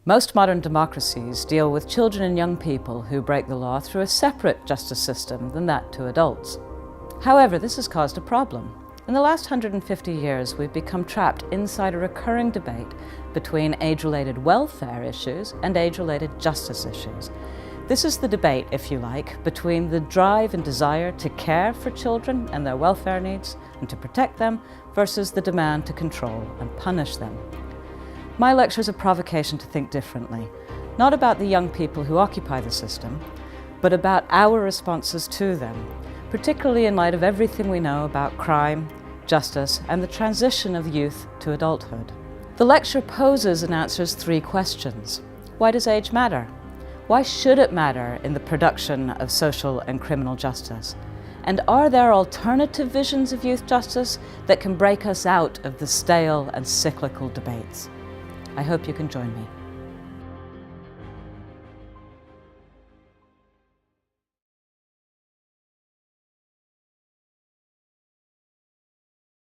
Most modern democracies deal with children and young people who break the law through a separate justice system than that to adults. However, this has caused a problem. In the last 150 years, we've become trapped inside a recurring debate between age-related welfare issues and age-related justice issues. This is the debate, if you like, between the drive and desire to care for children and their welfare needs and to protect them versus the demand to control and punish them. My lecture is a provocation to think differently, not about the young people who occupy the system, but about our responses to them, particularly in light of everything we know about crime, justice, and the transition of youth to adulthood. The lecture poses and answers three questions. Why does age matter? Why should it matter in the production of social and criminal justice? And are there alternative visions of youth justice that can break us out of the stale and cyclical debates? I hope you can join me.